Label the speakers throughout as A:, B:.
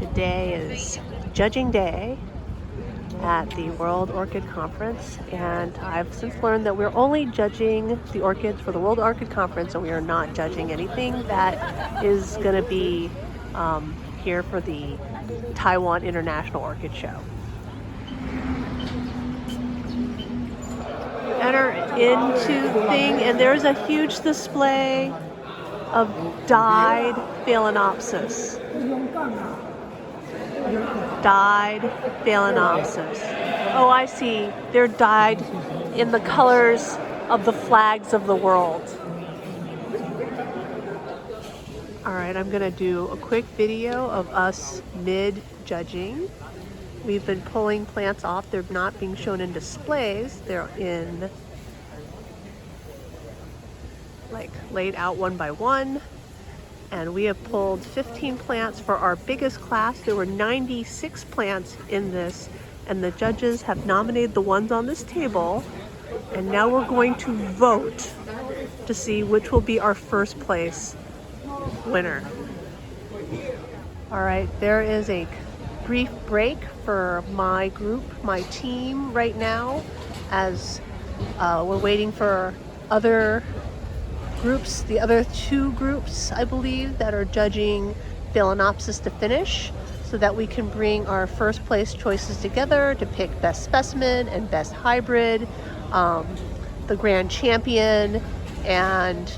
A: Today is judging day at the World Orchid Conference, and I've since learned that we're only judging the orchids for the World Orchid Conference, and we are not judging anything that is going to be here for the Taiwan International Orchid Show. You enter into the thing, and there's a huge display of dyed Phalaenopsis. Dyed Phalaenopsis. Oh, I see. They're dyed in the colors of the flags of the world. All right, I'm gonna do a quick video of us mid-judging. We've been pulling plants off. They're not being shown in displays. They're in, like, laid out one by one. And we have pulled 15 plants for our biggest class. There were 96 plants in this, and the judges have nominated the ones on this table. And now we're going to vote to see which will be our first place winner. All right, there is a brief break for my group, my team right now, as we're waiting for other groups, the other two groups, I believe, that are judging Phalaenopsis to finish, so that we can bring our first place choices together to pick best specimen and best hybrid, the grand champion, and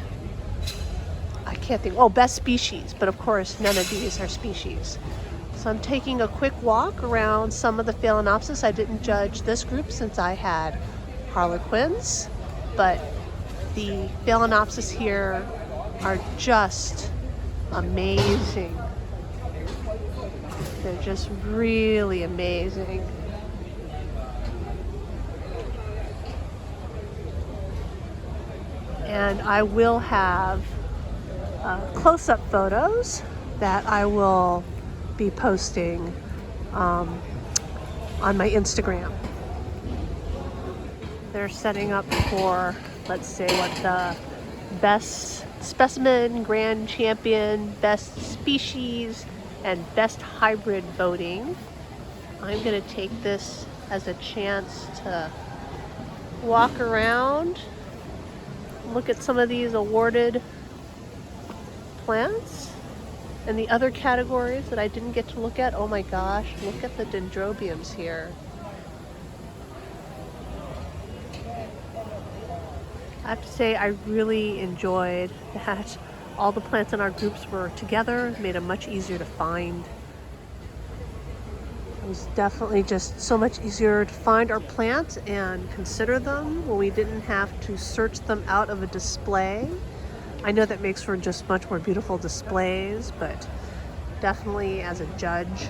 A: I can't think, oh, best species, but of course none of these are species. So I'm taking a quick walk around some of the Phalaenopsis. I didn't judge this group since I had Harlequins, but the Phalaenopsis here are just amazing. They're just really amazing. And I will have close-up photos that I will be posting on my Instagram. They're setting up for, let's say, what the best specimen, grand champion, best species, and best hybrid voting. I'm going to take this as a chance to walk around, look at some of these awarded plants and the other categories that I didn't get to look at. Oh my gosh, look at the dendrobiums here. I have to say, I really enjoyed that all the plants in our groups were together. It made them much easier to find. It was definitely just so much easier to find our plants and consider them when we didn't have to search them out of a display. I know that makes for just much more beautiful displays, but definitely as a judge,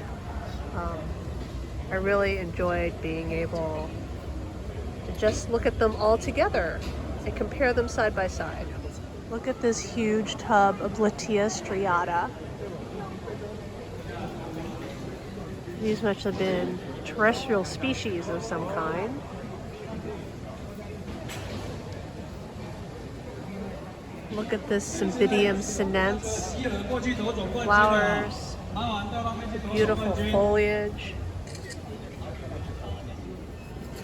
A: I really enjoyed being able to just look at them all together and compare them side by side. Look at this huge tub of Latia striata. These must have been terrestrial species of some kind. Look at this Cymbidium sinense. Flowers, beautiful foliage.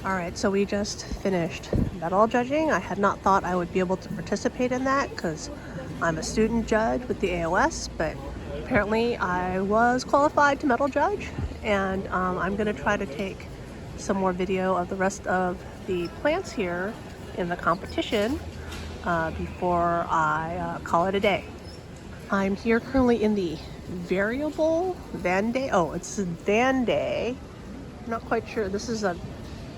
A: All right, so we just finished medal judging. I had not thought I would be able to participate in that because I'm a student judge with the AOS, but apparently I was qualified to medal judge, and I'm gonna try to take some more video of the rest of the plants here in the competition before I call it a day. I'm here currently in the variable Vandae. Oh, it's Vandae. I'm not quite sure.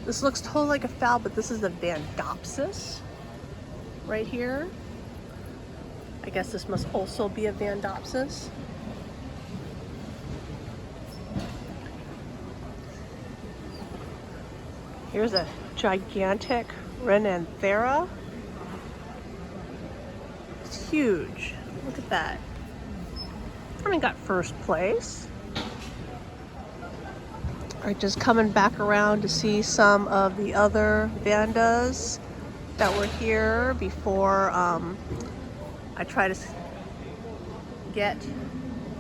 A: This looks totally like a phal, but this is a Vandopsis right here. I guess this must also be a Vandopsis. Here's a gigantic Renanthera. It's huge. Look at that. I got first place. All right, just coming back around to see some of the other Vandas that were here before I try to get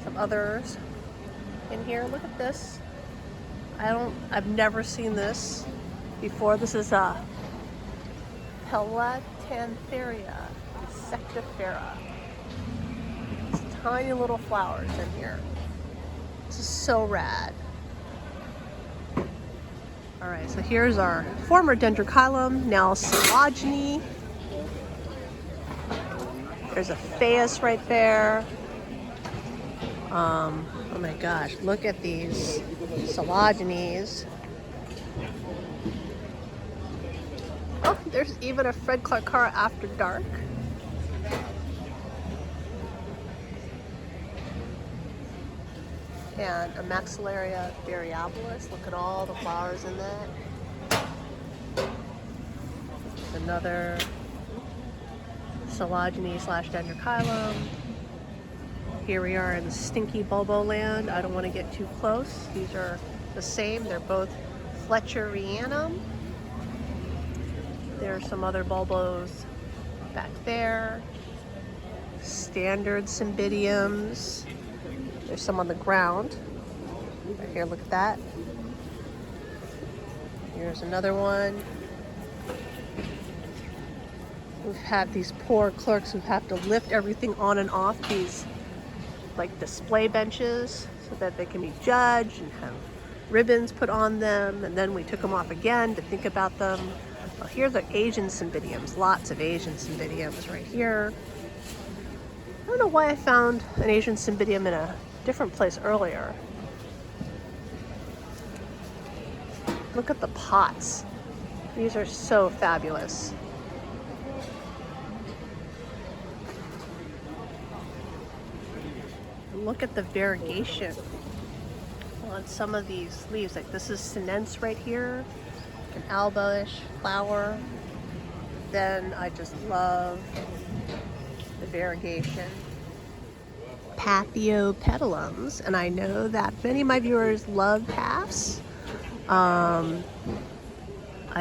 A: some others. in here. Look at this. I've never seen this before. This is a Pelatantheria sectifera. It's tiny little flowers in here. This is so rad. All right, so here's our former dendrochilum, now coelogeny. There's a phals right there. Oh my gosh, look at these coelogenies. Oh, there's even a Fred Clarkara after dark. And a Maxillaria variabilis. Look at all the flowers in that. Another coelogeny slash dendrochilum. Here we are in the stinky bulbo land. I don't want to get too close. These are the same. They're both Fletcherianum. There are some other bulbos back there. Standard cymbidiums. There's some on the ground. Right here, look at that. Here's another one. We've had these poor clerks who have to lift everything on and off these like display benches so that they can be judged and have ribbons put on them, and then we took them off again to think about them. Well, here are the Asian cymbidiums, lots of Asian cymbidiums right here. I don't know why I found an Asian cymbidium in a different place earlier. Look at the pots. These are so fabulous. Look at the variegation on some of these leaves. Like this is sinense right here, an alba-ish flower. Then I just love the variegation. Paphiopedilums, and I know that many of my viewers love paphs. I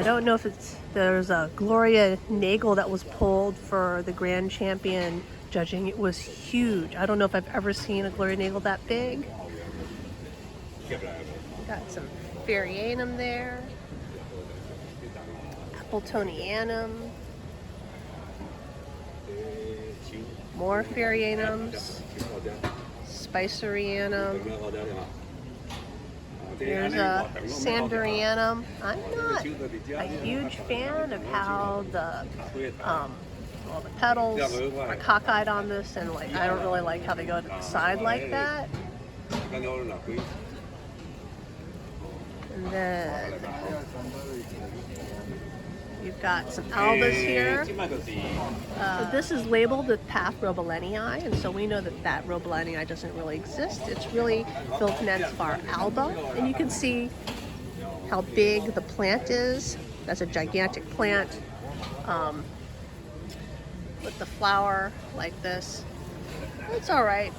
A: don't know if there's a Gloria Nagel that was pulled for the grand champion judging. It was huge. I don't know if I've ever seen a Gloria Nagel that big. Got some Ferianum there. Appletonianum. More Ferianums. Spicerianum. There's a Sanderianum. I'm not a huge fan of how the petals are cockeyed on this, and like I don't really like how they go to the side like that. And then you've got some albas here. So this is labeled with Paph robelenii, and so we know that that robelenii doesn't really exist. It's really Philipinense var alba, and you can see how big the plant is. That's a gigantic plant with the flower like this. It's all right.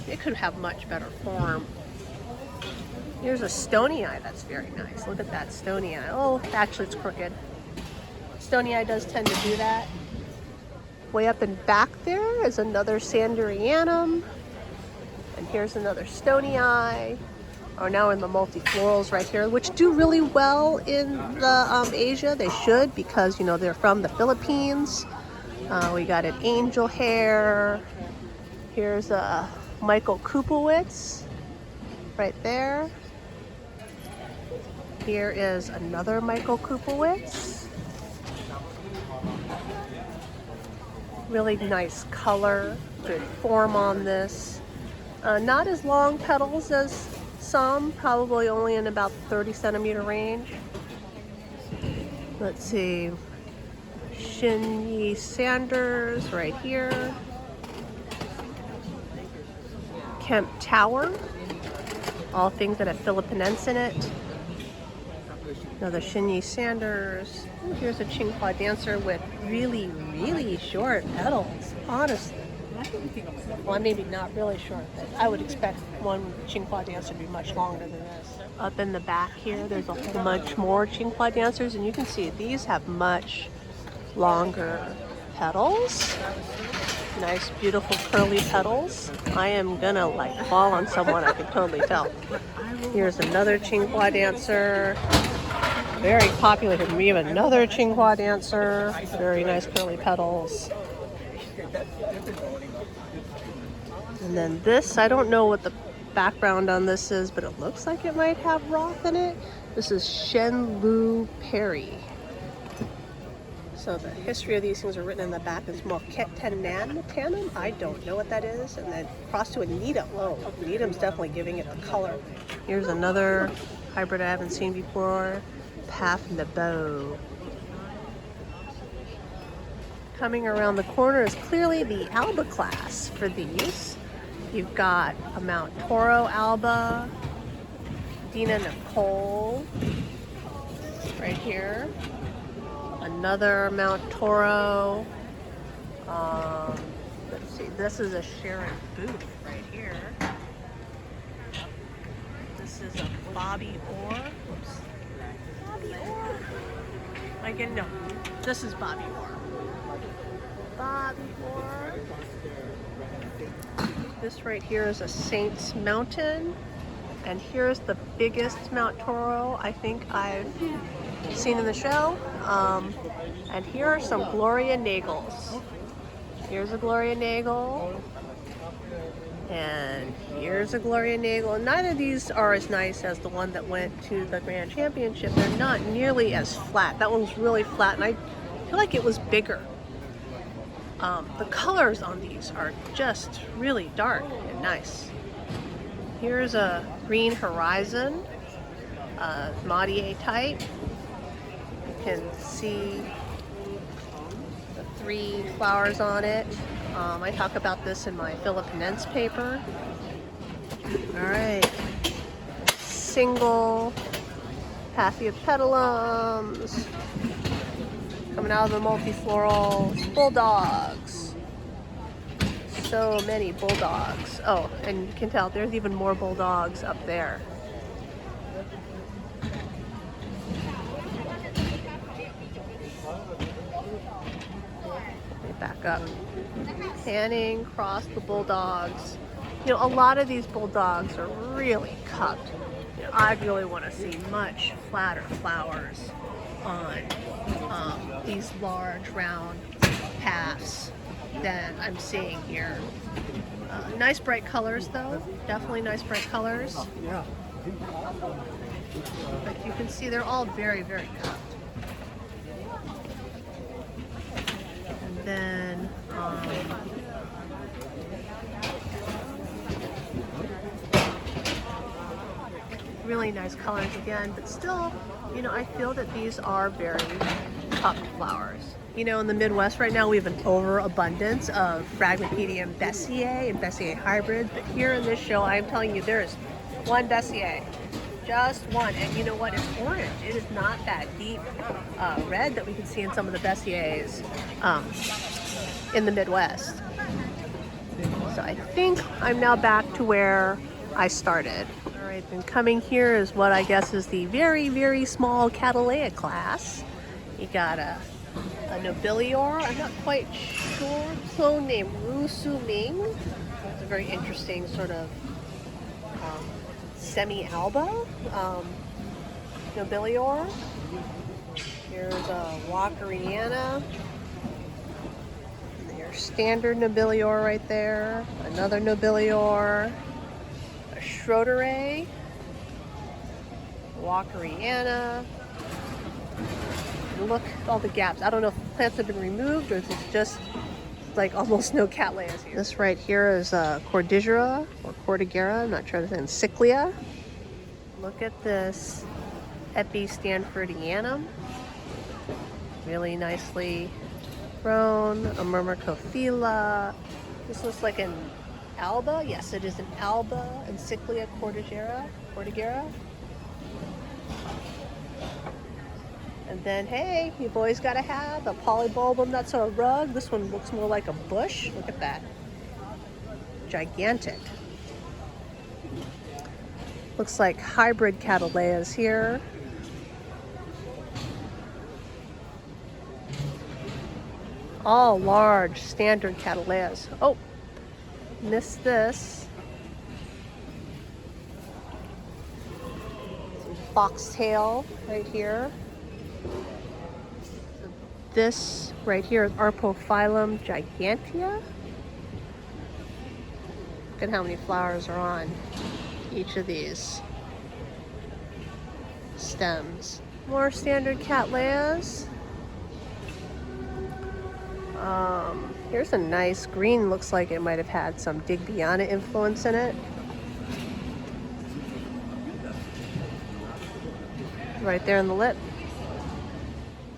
A: It could have much better form. Here's a stonii that's very nice. Look at that stonii. Oh, actually it's crooked. Stonii does tend to do that. Way up and back there is another Sanderianum. And here's another stonii. We're now in the multiflorals right here, which do really well in the Asia. They should, because you know they're from the Philippines. We got an angel hair. Here's a Michael Kupowitz right there. Here is another Michael Kupowitz. Really nice color, good form on this. Not as long petals as some, probably only in about 30-centimeter range. Let's see, Shinyi Sanders right here. Kemp Tower, all things that have Philippinense in it. Another Shinyi Sanders. Ooh, here's a Qinghua dancer with really, really short petals, honestly. Well, maybe not really short, but I would expect one Qinghua dancer to be much longer than this. Up in the back here, there's a whole bunch more Qinghua dancers, and you can see these have much longer petals. Nice, beautiful curly petals. I am gonna like fall on someone, I can totally tell. Here's another Qinghua dancer. Very popular here. We have another Qinghua dancer. Very nice curly petals. And then this, I don't know what the background on this is, but it looks like it might have rock in it. This is Shen Lu Perry. So the history of these things are written in the back. It's more Tainan. I don't know what that is. And then cross to a Needham. Whoa, Needham's definitely giving it a color. Here's another hybrid I haven't seen before. Paphiopedilum. Coming around the corner is clearly the Alba class for these. You've got a Mount Toro Alba, Dina Nicole, right here. Another Mount Toro. Let's see, this is a Sharon Booth right here. This is a Bobby Orr. Oops. Bobby Orr. No, this is Bobby Orr. Bobby Orr. This right here is a Saints Mountain. And here's the biggest Mount Toro I think I've seen in the show. And here are some Gloria Nagels. Here's a Gloria Nagel. And here's a Gloria Nagel. And neither of these are as nice as the one that went to the Grand Championship. They're not nearly as flat. That one's really flat, and I feel like it was bigger. The colors on these are just really dark and nice. Here's a Green Horizon, Maudier type. You can see the 3 flowers on it. I talk about this in my Philippinense paper. All right, single Paphiopedilums. Coming out of the multiflorals, bulldogs. So many bulldogs. Oh, and you can tell there's even more bulldogs up there. Let me back up. Panning across the bulldogs. You know, a lot of these bulldogs are really cupped. You know, I really want to see much flatter flowers on these large round paths that I'm seeing here. Nice bright colors though, definitely nice bright colors. Yeah. But you can see they're all very, very cupped. And then really nice colors again, but still, you know, I feel that these are very cupped flowers. You know, in the Midwest right now, we have an overabundance of Fragmipedium Bessier and Bessier hybrids, but here in this show, I'm telling you, there is one Bessier, just one. And you know what? It's orange. It is not that deep red that we can see in some of the Bessiers in the Midwest. So I think I'm now back to where I started. All right, then coming here is what I guess is the very, very small Cattleya class. You got a Nobilior, I'm not quite sure, clone named Ru Su Ming. It's a very interesting sort of semi-alba Nobilior. Here's a Walkeriana. Your standard Nobilior right there. Another Nobilior. A Schroederi. Walkeriana. Look at all the gaps. I don't know if plants have been removed or if it's just like almost no cattleyas here. This right here is Cordillera or Cordigera. I'm not sure. That's Encyclia. Look at this Epi Stanfordianum. Really nicely grown. A Myrmecophila. This looks like an Alba. Yes, it is an Alba. Encyclia Cordigera. And then, hey, you've always got to have a Polybulbum that's a rug. This one looks more like a bush. Look at that. Gigantic. Looks like hybrid Cattleyas here. All large standard cattleyas. Oh, missed this. Some foxtail right here. This right here is Paphiopedilum gigantea. Look at how many flowers are on each of these stems. More standard cattleyas. Here's a nice green, looks like it might have had some Digbyana influence in it. Right there in the lip.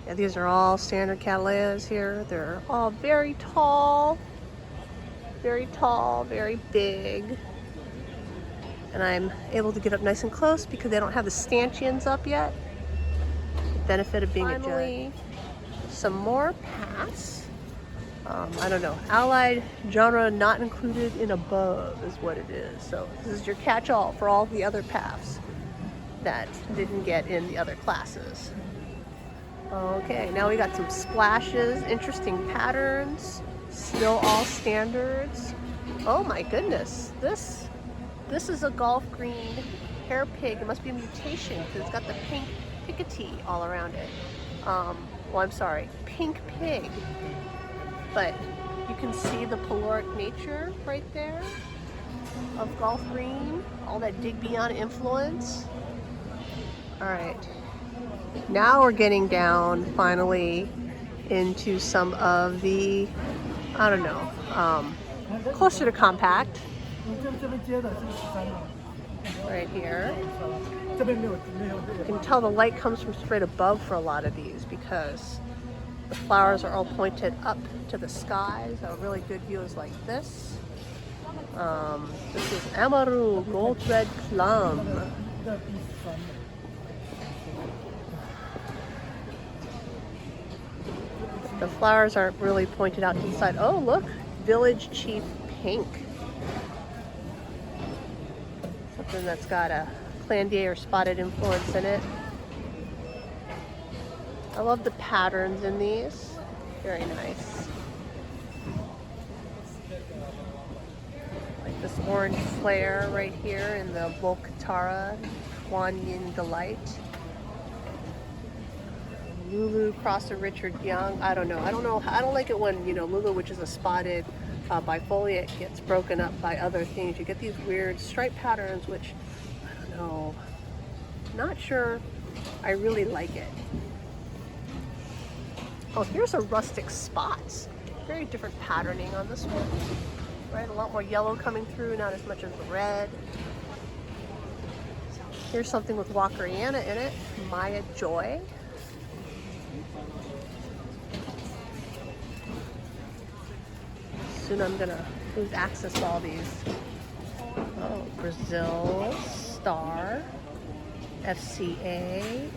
A: Yeah, these are all standard cattleyas here. They're all very tall, very big. And I'm able to get up nice and close because they don't have the stanchions up yet. The benefit of being a judge. Some more paths. I don't know, allied genre not included in above is what it is. So this is your catch-all for all the other paths that didn't get in the other classes. Okay, now we got some splashes, interesting patterns, still all standards. Oh my goodness, this is a golf green hair pig. It must be a mutation because it's got the pink picotee all around it. Well, I'm sorry, pink pig. But you can see the caloric nature right there of golf green, all that Digbyana influence. All right, now we're getting down finally into some of the, I don't know, closer to compact. Right here. You can tell the light comes from straight above for a lot of these because the flowers are all pointed up to the sky, so a really good view is like this. This is Amaru Gold Red Plum. The flowers aren't really pointed out to the side. Oh, look, Village Chief Pink. Something that's got a Clandier or spotted influence in it. I love the patterns in these. Very nice. Like this orange flare right here in the Volcatara Kuan Yin Delight. Lulu cross of Richard Young. I don't know. I don't like it when, you know, Lulu, which is a spotted bifoliate, gets broken up by other things. You get these weird stripe patterns, which, I don't know. Not sure I really like it. Oh, here's a rustic spots. Very different patterning on this one. Right, a lot more yellow coming through, not as much as the red. Here's something with Walkeriana in it, Maya Joy. Soon I'm gonna lose access to all these. Oh, Brazil, Star, FCA,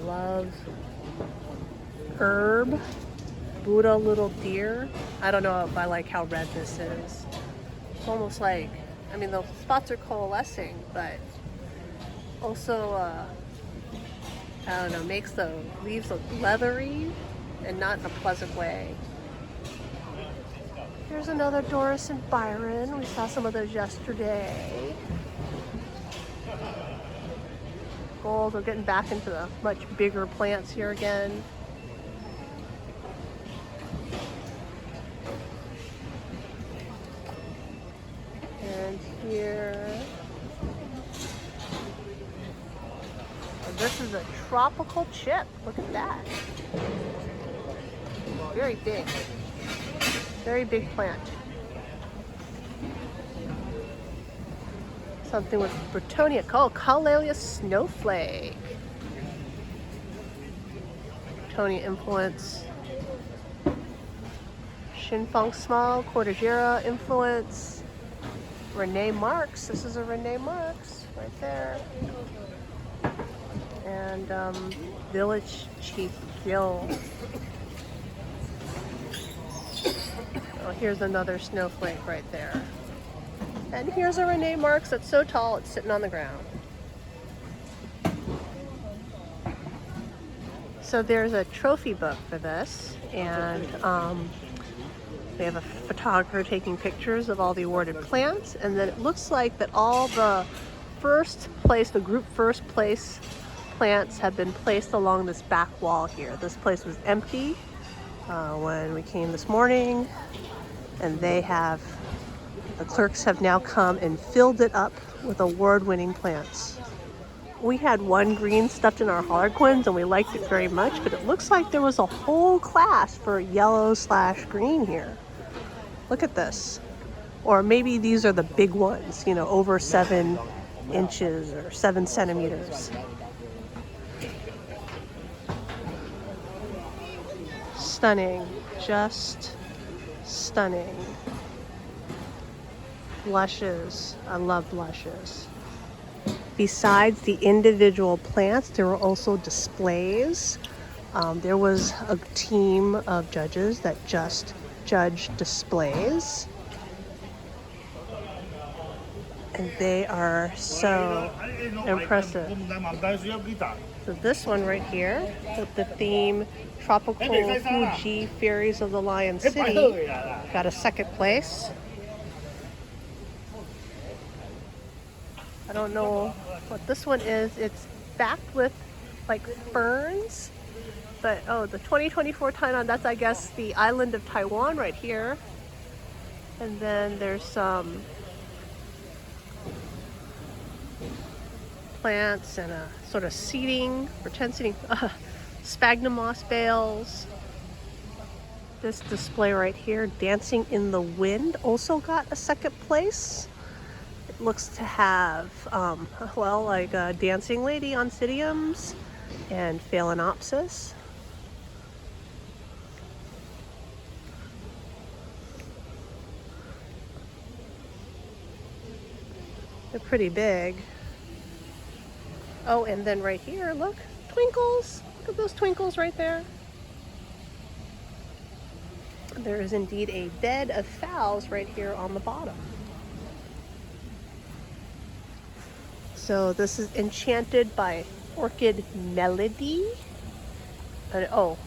A: Love, Herb, Buddha Little Deer. I don't know if I like how red this is. It's almost like, I mean, the spots are coalescing, but also, I don't know, makes the leaves look leathery and not in a pleasant way. Here's another Doris and Byron. We saw some of those yesterday. Gold, we're getting back into the much bigger plants here again. And here, and this is a tropical chip. Look at that. Very big. Very big plant. Something with Bretonia called Cattleya Snowflake. Bretonia influence. Shinfeng Small, Cordillera influence. Renee Marks. This is a Renee Marks right there. And Village Chief Gill. Oh, here's another snowflake right there. And here's a Renee Marks that's so tall it's sitting on the ground. So there's a trophy book for this, and they have a photographer taking pictures of all the awarded plants, and then it looks like that all the first place, the group first place plants have been placed along this back wall here. This place was empty when we came this morning, and the clerks have now come and filled it up with award-winning plants. We had one green stuffed in our harlequins and we liked it very much, but it looks like there was a whole class for yellow/green here. Look at this. Or maybe these are the big ones, you know, over 7 inches or 7 centimeters. Stunning, just stunning. Blushes, I love blushes. Besides the individual plants, there were also displays. There was a team of judges that just judged displays. And they are so impressive. So this one right here, with the theme Tropical Fuji Fairies of the Lion City, got a second place. I don't know what this one is. It's backed with like ferns, but oh, the 2024 Tainan, that's I guess the island of Taiwan right here. And then there's some plants and a sort of seating, pretend seating, sphagnum moss bales. This display right here, Dancing in the Wind, also got a second place. It looks to have, well, like a dancing lady oncidiums and phalaenopsis. They're pretty big. Oh, and then right here, look, twinkles. Look at those twinkles right there. There is indeed a bed of phals right here on the bottom. So this is Enchanted by Orchid Melody. And oh,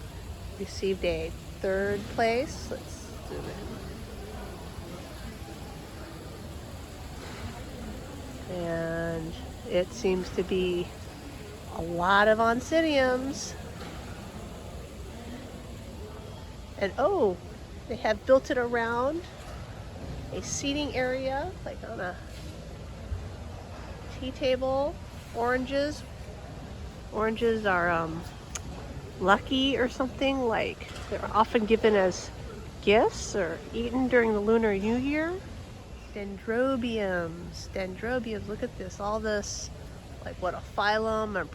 A: received a third place. Let's zoom in. And it seems to be a lot of oncidiums. And oh, they have built it around a seating area, like on a tea table. Oranges are lucky or something, like they're often given as gifts or eaten during the Lunar New Year. Dendrobiums, look at this, all this, like what, a phylum or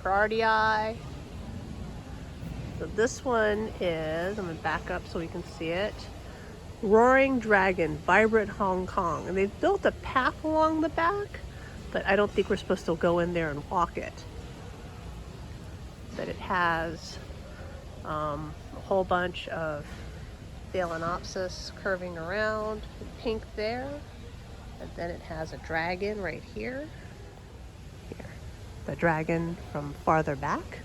A: Parardii. So this one is, I'm gonna back up so we can see it. Roaring Dragon, Vibrant Hong Kong. And they've built a path along the back, but I don't think we're supposed to go in there and walk it. But it has a whole bunch of phalaenopsis curving around, pink there, and then it has a dragon right here. Here, the dragon from farther back.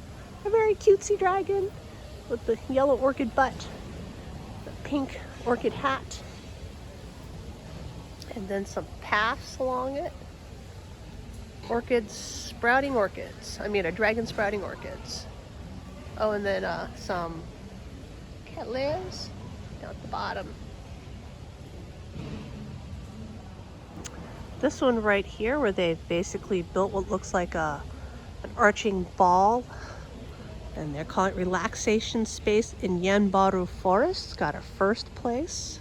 A: A very cutesy dragon with the yellow orchid butt, the pink orchid hat, and then some paths along it. Orchids, sprouting orchids. I mean, a dragon sprouting orchids. Oh, and then some cattleyas down at the bottom. This one right here, where they've basically built what looks like an arching ball, and they're calling it Relaxation Space in Yanbaru Forest. Got a first place.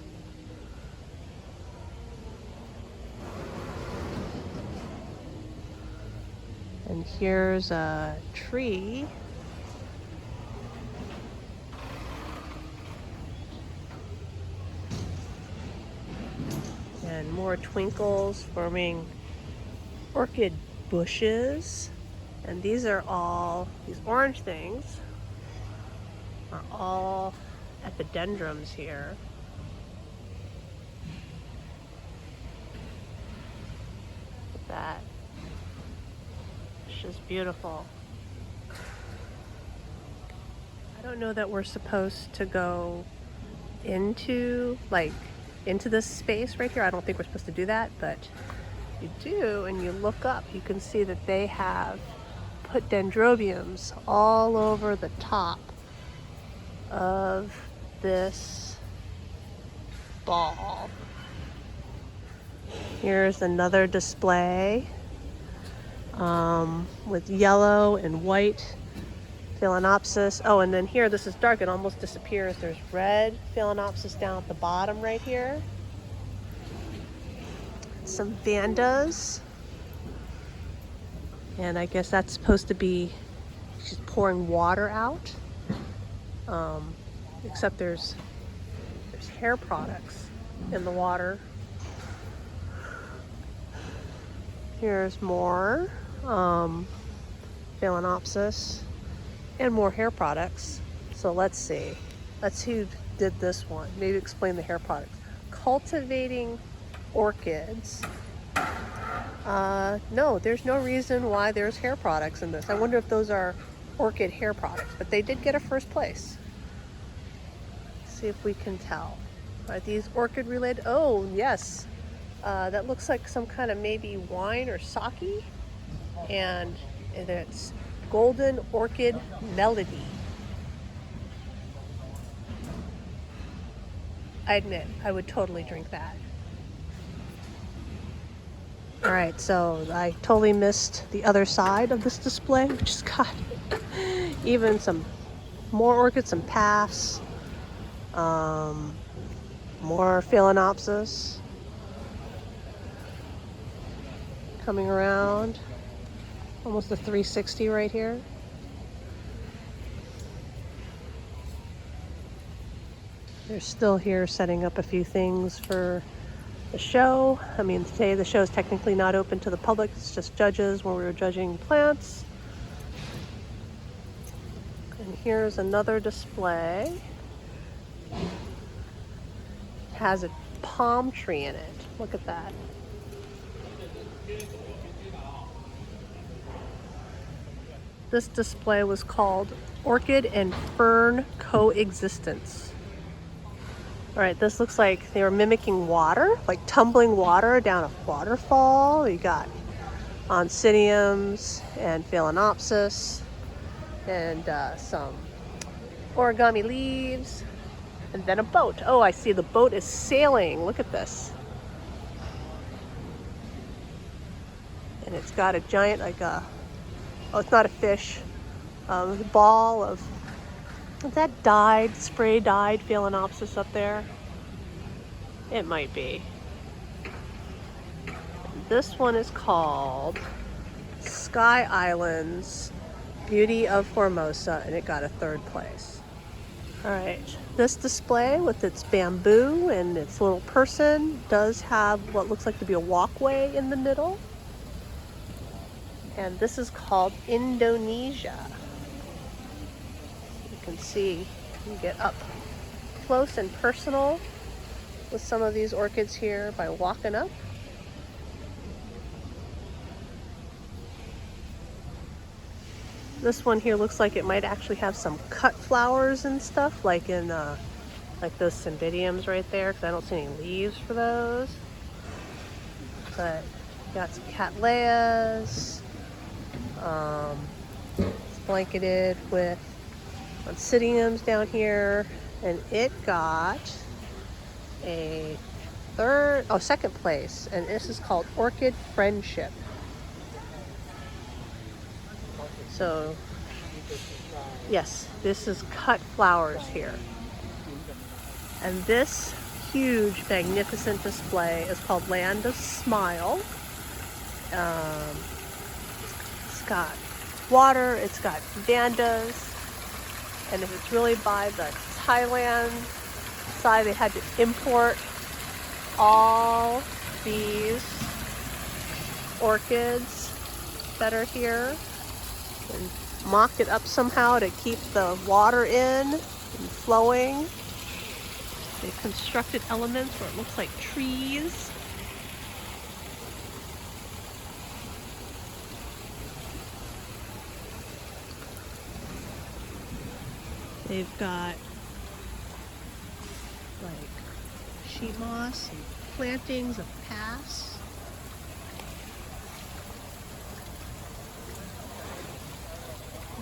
A: And here's a tree. And more twinkles forming orchid bushes. And these are all, these orange things are all epidendrums here. Look at that. It's just beautiful. don't know that we're supposed to go into this space right here. I don't think we're supposed to do that, but you do, and you look up, you can see that they have put dendrobiums all over the top of this ball. Here's another display with yellow and white Phalaenopsis. Oh, and then here, this is dark, it almost disappears. There's red Phalaenopsis down at the bottom right here. Some Vandas. And I guess that's supposed to be, she's pouring water out. Except there's hair products in the water. Here's more Phalaenopsis and more hair products. So let's see. Let's see who did this one. Maybe explain the hair products. Cultivating orchids. No, there's no reason why there's hair products in this. I wonder if those are orchid hair products, but they did get a first place. Let's see if we can tell. Are these orchid related? Oh, yes. That looks like some kind of maybe wine or sake. And it's Golden Orchid Melody. I admit, I would totally drink that. All right, so I totally missed the other side of this display, which has got even some more orchids, some Paphs, more Phalaenopsis coming around. Almost a 360 right here. They're still here setting up a few things for the show. I mean, today the show is technically not open to the public. It's just judges when we were judging plants. And here's another display. It has a palm tree in it. Look at that. This display was called Orchid and Fern Coexistence. All right, this looks like they were mimicking water, like tumbling water down a waterfall. You got oncidiums and Phalaenopsis and some origami leaves, and then a boat. Oh, I see the boat is sailing. Look at this. And it's got a giant, like a, oh, it's not a fish, a ball of, is that dyed, spray dyed Phalaenopsis up there? It might be. This one is called Sky Islands Beauty of Formosa, and it got a 3rd place. All right, this display with its bamboo and its little person does have what looks like to be a walkway in the middle. And this is called Indonesia. You can see, you can get up close and personal with some of these orchids here by walking up. This one here looks like it might actually have some cut flowers and stuff, like in like those cymbidiums right there, because I don't see any leaves for those. But got some cattleyas. It's blanketed with oncidiums down here, and it got a 2nd place, and this is called Orchid Friendship. So yes, this is cut flowers here. And this huge, magnificent display is called Land of Smile. It's got water, it's got Vandas, and if it's really by the Thailand side, they had to import all these orchids that are here and mocked it up somehow to keep the water in and flowing. They constructed elements where it looks like trees. They've got like sheet moss and plantings of pass.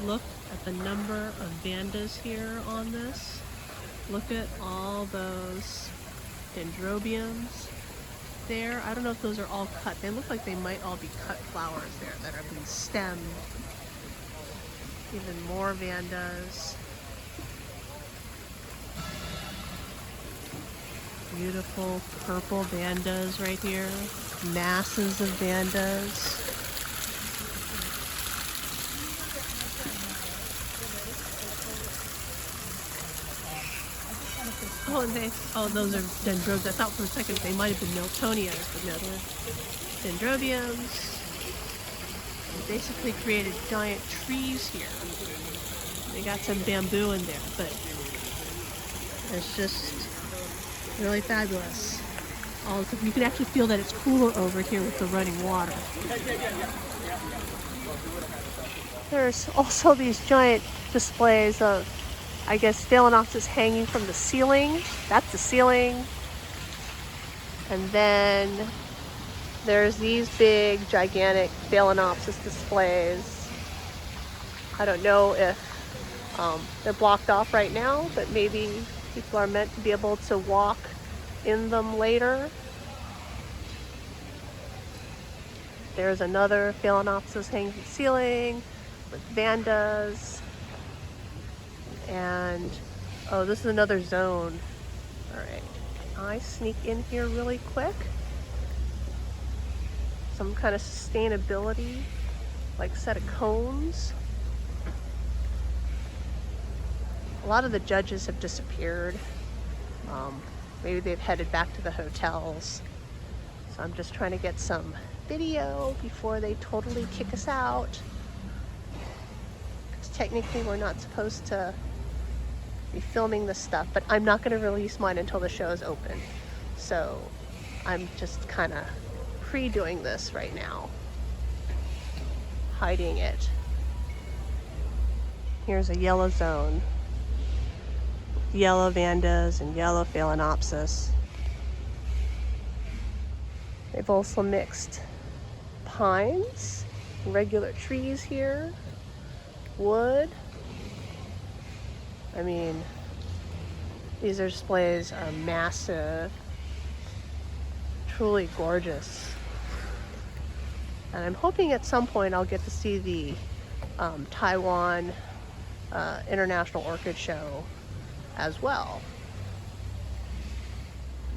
A: Look at the number of vandas here on this. Look at all those dendrobiums there. I don't know if those are all cut. They look like they might all be cut flowers there that have been stemmed. Even more vandas. Beautiful purple vandas right here. Masses of vandas. Oh, and those are dendrobes. I thought for a second they might have been Miltonias, but no, they're dendrobiums. They basically created giant trees here. They got some bamboo in there, but it's just really fabulous. You can actually feel that it's cooler over here with the running water. There's also these giant displays of, I guess, Phalaenopsis hanging from the ceiling. That's the ceiling. And then there's these big, gigantic Phalaenopsis displays. I don't know if they're blocked off right now, but maybe people are meant to be able to walk in them later. There's another Phalaenopsis hanging from the ceiling with vandas. And, oh, this is another zone. All right, I sneak in here really quick. Some kind of sustainability, like set of cones. A lot of the judges have disappeared. Maybe they've headed back to the hotels. So I'm just trying to get some video before they totally kick us out. Because technically we're not supposed to be filming this stuff, but I'm not going to release mine until the show is open. So I'm just kind of pre-doing this right now. Hiding it. Here's a yellow zone. Yellow vandas and yellow Phalaenopsis. They've also mixed pines, regular trees here, wood. I mean, these displays are massive, truly gorgeous. And I'm hoping at some point I'll get to see the Taiwan International Orchid Show as well.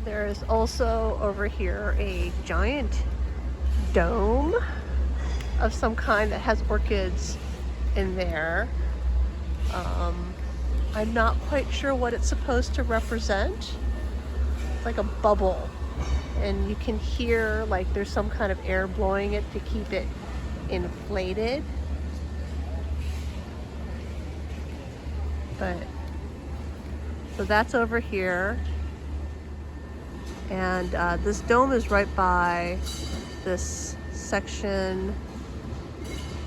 A: There is also over here a giant dome of some kind that has orchids in there. I'm not quite sure what it's supposed to represent. It's like a bubble, and you can hear like there's some kind of air blowing it to keep it inflated. But so that's over here, and this dome is right by this section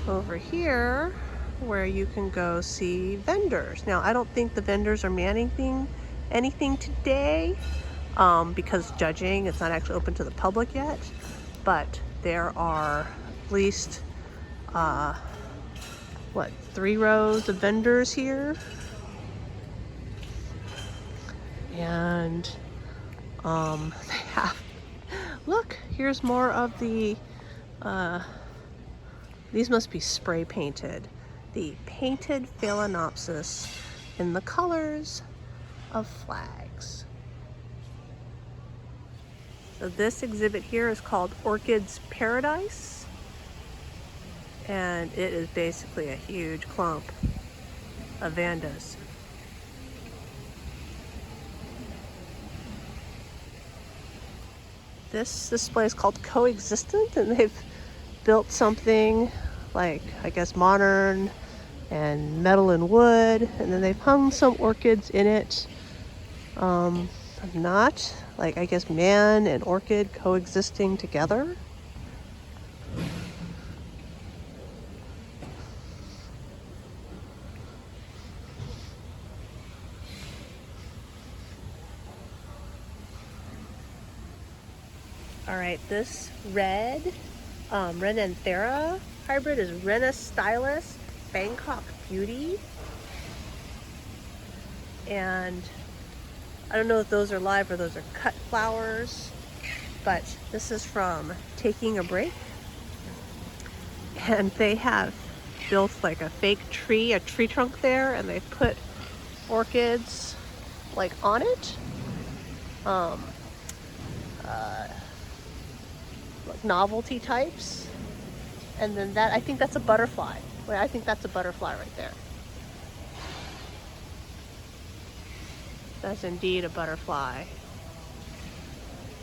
A: over here where you can go see vendors. Now, I don't think the vendors are manning anything today because judging, it's not actually open to the public yet, but there are at least 3 rows of vendors here. And they have, look, here's more of the, these must be spray painted. The painted Phalaenopsis in the colors of flags. So this exhibit here is called Orchids Paradise. And it is basically a huge clump of vandas. This display is called Coexistent, and they've built something like, I guess, modern and metal and wood, and then they've hung some orchids in it. Not like, I guess, man and orchid coexisting together. All right, this red Renanthera hybrid is Rena Stylus Bangkok Beauty. And I don't know if those are live or those are cut flowers, but this is from Taking a Break. And they have built like a fake tree, a tree trunk there, and they put orchids like on it. Like novelty types. And then that, I think that's a butterfly. Wait, I think that's a butterfly right there. That's indeed a butterfly.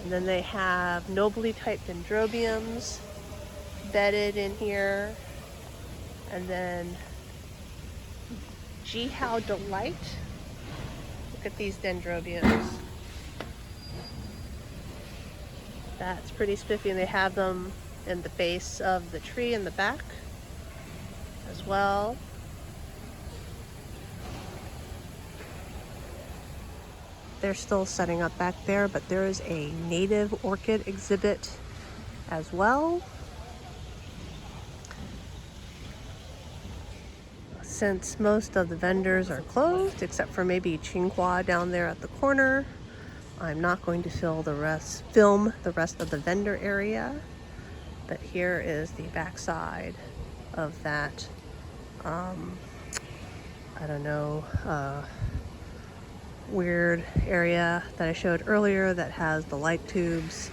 A: And then they have nobly typed dendrobiums bedded in here. And then Jihao Delight. Look at these dendrobiums. That's pretty spiffy, and they have them in the base of the tree in the back as well. They're still setting up back there, but there is a native orchid exhibit as well. Since most of the vendors are closed, except for maybe Tsinghua down there at the corner, I'm not going to film the rest of the vendor area. But here is the backside of that, I don't know, weird area that I showed earlier that has the light tubes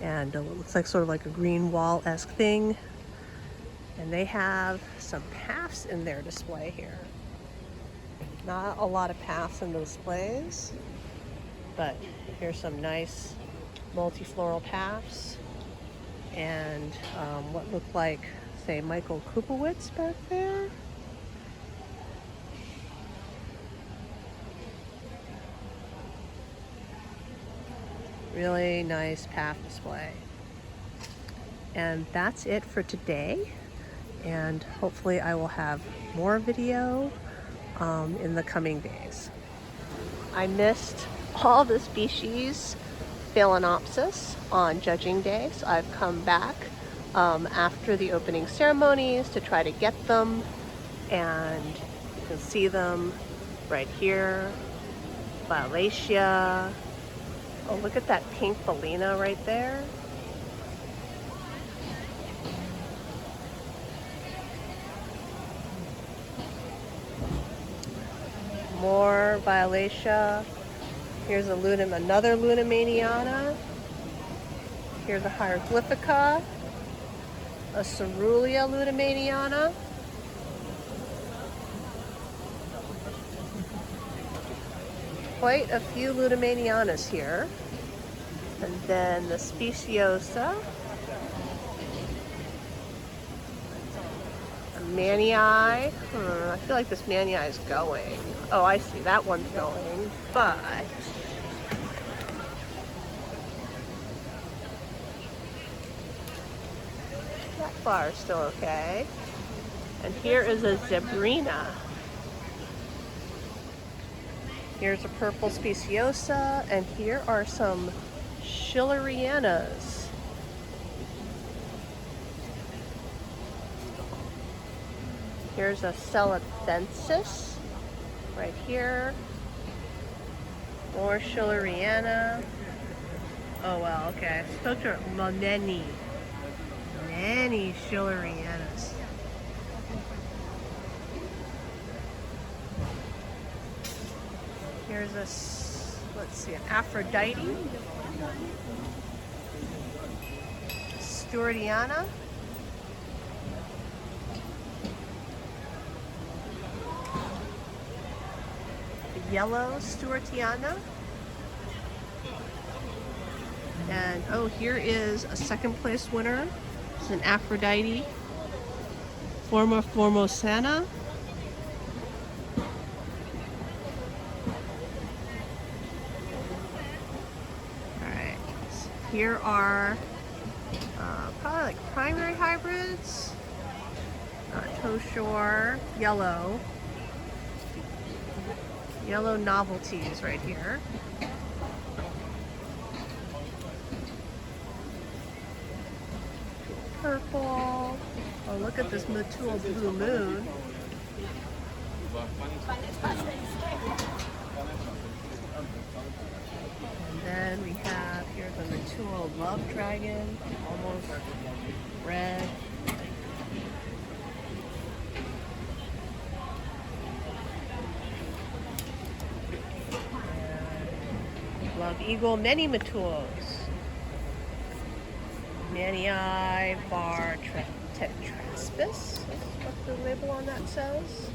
A: and it looks like sort of like a green wall-esque thing. And they have some paths in their display here. Not a lot of paths in the displays, but here's some nice multifloral paths and what looked like, say, Michael Kupowitz back there. Really nice path display. And that's it for today. And hopefully I will have more video in the coming days. I missed all the species Phalaenopsis on judging day, so I've come back after the opening ceremonies to try to get them, and you can see them right here. Violacia. Oh, look at that pink Bellina right there. More Violacia. Here's another Lunamaniana. Here's a Hieroglyphica. A Cerulean Lunamaniana. Quite a few Lunamanianas here. And then the Speciosa. A Manii. I feel like this Manii is going. Oh, I see, that one's going, but that flower is still okay. And here is a Zebrina. Here's a purple Speciosa, and here are some Schillerianas. Here's a Celathensis right here. More Schilleriana. Oh well, okay. I spoke to her. Many Schillerianas. Here's a, let's see, an Aphrodite. Stewartiana. Yellow Stewartiana. And oh, here is a second place winner. It's an Aphrodite. Forma Formosana. Alright, so here are probably like primary hybrids. Toshore, yellow novelties right here. purple. Oh, look at this Matul blue moon. And then we have here the Matul love dragon, almost red. And love eagle, many Matuls. Manii bar tetraspis, that's what the label on that says.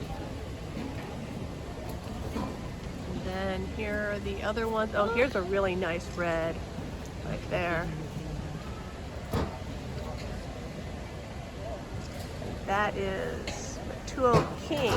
A: And then here are the other ones. Oh, here's a really nice red right there. That is Matul King.